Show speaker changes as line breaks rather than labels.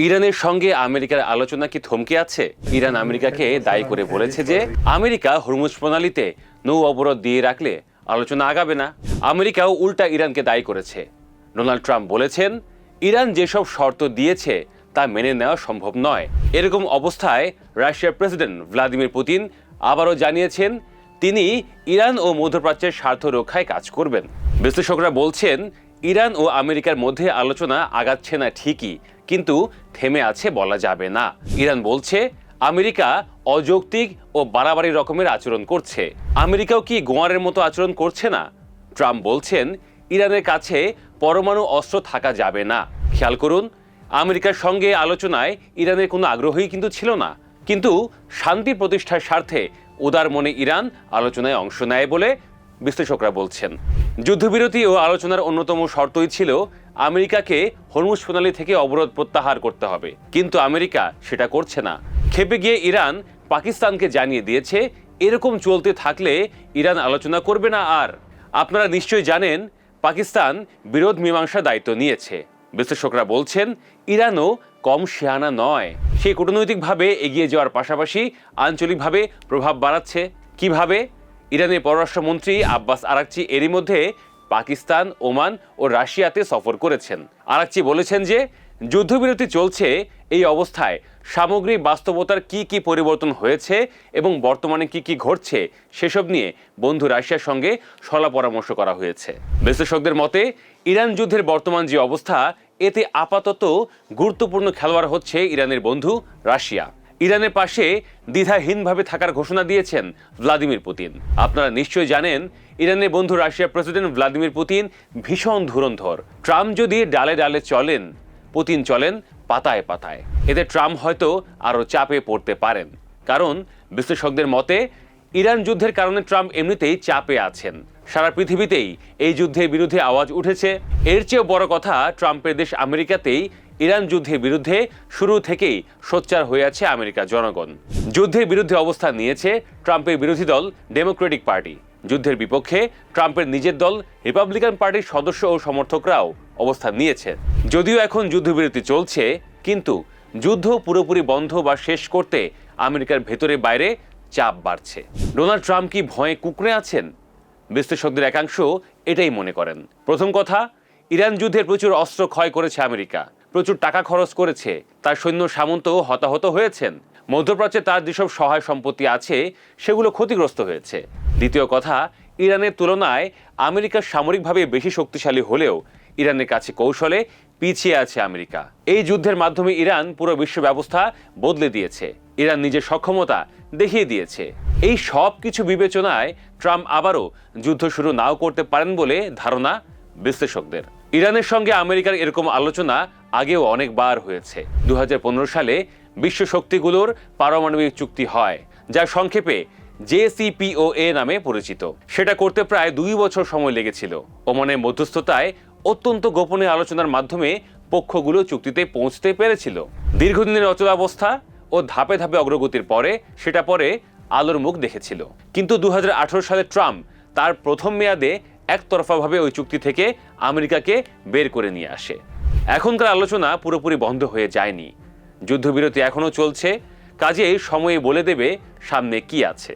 ইরানের সঙ্গে আমেরিকার আলোচনা কি থমকে আছে? ইরান আমেরিকাকে দায়ী করে বলেছে যে আমেরিকা হরমুজ প্রণালীতে নৌ অবরোধ দিয়ে রাখলে আলোচনা আগাবে না। আমেরিকাও উল্টা ইরানকে দায়ী করেছে। ডোনাল্ড ট্রাম্প বলেছেন, ইরান যেসব শর্ত দিয়েছে তা মেনে নেওয়া সম্ভব নয়। এরকম অবস্থায় রাশিয়ার প্রেসিডেন্ট ভ্লাদিমির পুতিন আবারও জানিয়েছেন তিনি ইরান ও মধ্যপ্রাচ্যের স্বার্থ রক্ষায় কাজ করবেন। বিশ্লেষকরা বলছেন, ইরান ও আমেরিকার মধ্যে আলোচনা আগাচ্ছে না ঠিকই, কিন্তু থেমে আছে বলা যাবে না। ইরান বলছে আমেরিকা অযৌক্তিক ও বাড়াবাড়ি রকমের আচরণ করছে। আমেরিকাও কি গোয়ারের মতো আচরণ করছে না? ট্রাম্প বলছেন ইরানের কাছে পরমাণু অস্ত্র থাকা যাবে না। খেয়াল করুন, আমেরিকার সঙ্গে আলোচনায় ইরানের কোনো আগ্রহই কিন্তু ছিল না, কিন্তু শান্তি প্রতিষ্ঠার স্বার্থে উদার মনে ইরান আলোচনায় অংশ নেয় বলে বিশ্লেষকরা বলছেন। যুদ্ধবিরতি ও আলোচনার অন্যতম শর্তই ছিল আমেরিকাকে হরমুজ প্রণালী থেকে অবরোধ প্রত্যাহার করতে হবে, কিন্তু আমেরিকা সেটা করছে না। ক্ষেপে গিয়ে ইরান পাকিস্তানকে জানিয়ে দিয়েছে এরকম চলতে থাকলে ইরান আলোচনা করবে না। আর আপনারা নিশ্চয়ই জানেন পাকিস্তান বিরোধ মীমাংসার দায়িত্ব নিয়েছে। বিশ্লেষকরা বলছেন ইরানও কম শেয়ানা নয়। সে কূটনৈতিকভাবে এগিয়ে যাওয়ার পাশাপাশি আঞ্চলিকভাবে প্রভাব বাড়াচ্ছে। কিভাবে? ইরানের পররাষ্ট্রমন্ত্রী আব্বাস আরাকচি এরই মধ্যে পাকিস্তান, ওমান ও রাশিয়াতে সফর করেছেন। আরাকচি বলেছেন যে যুদ্ধবিরতি চলছে, এই অবস্থায় সামগ্রিক বাস্তবতার কি কি পরিবর্তন হয়েছে এবং বর্তমানে কি কি ঘটছে সেসব নিয়ে বন্ধু রাশিয়ার সঙ্গে সলা পরামর্শ করা হয়েছে। বিশ্লেষকদের মতে ইরান যুদ্ধের বর্তমান যে অবস্থা, এতে আপাতত গুরুত্বপূর্ণ খেলোয়াড় হচ্ছে ইরানের বন্ধু রাশিয়া। ইরানের পাশে দ্বিধাহীনভাবে থাকার ঘোষণা দিয়েছেন ভ্লাদিমির পুতিন। আপনারা নিশ্চয়ই জানেন ইরানের বন্ধু রাশিয়ার প্রেসিডেন্ট ভ্লাদিমির পুতিন ভীষণ ধুরন্ধর। ট্রাম্প যদি ডালে ডালে চলেন, পুতিন চলেন পাতায় পাতায়। এতে ট্রাম্প হয়তো আরও চাপে পড়তে পারেন, কারণ বিশ্লেষকদের মতে ইরান যুদ্ধের কারণে ট্রাম্প এমনিতেই চাপে আছেন। সারা পৃথিবীতেই এই যুদ্ধের বিরুদ্ধে আওয়াজ উঠেছে। এর চেয়েও বড় কথা, ট্রাম্পের দেশ আমেরিকাতেই ইরান যুদ্ধের বিরুদ্ধে শুরু থেকেই সোচ্চার হয়ে আছে আমেরিকার জনগণ। যুদ্ধের বিরুদ্ধে অবস্থান নিয়েছে ট্রাম্পের বিরোধী দল ডেমোক্রেটিক পার্টি। যুদ্ধের বিপক্ষে ট্রাম্পের নিজের দল রিপাবলিকান পার্টির সদস্য ও সমর্থকরাও অবস্থান নিয়েছে। যদিও এখন যুদ্ধবিরতি চলছে, কিন্তু যুদ্ধ পুরোপুরি বন্ধ বা শেষ করতে আমেরিকার ভেতরে বাইরে চাপ বাড়ছে। ডোনাল্ড ট্রাম্প কি ভয়ে কুঁকড়ে আছেন? বিশ্লেষকদের একাংশ এটাই মনে করেন। প্রথম কথা, ইরান যুদ্ধের প্রচুর অস্ত্র ক্ষয় করেছে আমেরিকা, প্রচুর টাকা খরচ করেছে, তার সৈন্য সামন্তও হতাহত হয়েছেন। মধ্যপ্রাচ্যে তার যেসব সহায় সম্পত্তি আছে সেগুলো ক্ষতিগ্রস্ত হয়েছে। দ্বিতীয় কথা, ইরানের তুলনায় আমেরিকা সামরিকভাবে বেশি শক্তিশালী হলেও ইরানের কাছে কৌশলে পিছিয়ে আছে আমেরিকা। এই যুদ্ধের মাধ্যমে ইরান পুরো বিশ্ব ব্যবস্থা বদলে দিয়েছে। ইরান নিজের সক্ষমতা দেখিয়ে দিয়েছে। এই সব কিছু বিবেচনায় ট্রাম্প আবারও যুদ্ধ শুরু নাও করতে পারেন বলে ধারণা বিশ্লেষকদের। ইরানের সঙ্গে আমেরিকার এরকম আলোচনা আগেও অনেকবার হয়েছে। 2015 সালে বিশ্ব শক্তিগুলোর পারমাণবিক চুক্তি হয়, যা সংক্ষেপে JCPOA নামে পরিচিত। সেটা করতে প্রায় 2 বছর সময় লেগেছিল। ওমানের মধ্যস্থতায় অত্যন্ত গোপনে আলোচনার মাধ্যমে পক্ষগুলো চুক্তিতে পৌঁছতে পেরেছিল। দীর্ঘদিনের অচলাবস্থা ও ধাপে ধাপে অগ্রগতির পরে সেটা পরে আলোর মুখ দেখেছিল। কিন্তু 2018 সালে ট্রাম্প তার প্রথম মেয়াদে একতরফাভাবে ওই চুক্তি থেকে আমেরিকাকে বের করে নিয়ে আসে। এখনকার আলোচনা পুরোপুরি বন্ধ হয়ে যায়নি। যুদ্ধবিরতি এখনো চলছে, কাজেই সময়ে বলে দেবে সামনে কি আছে।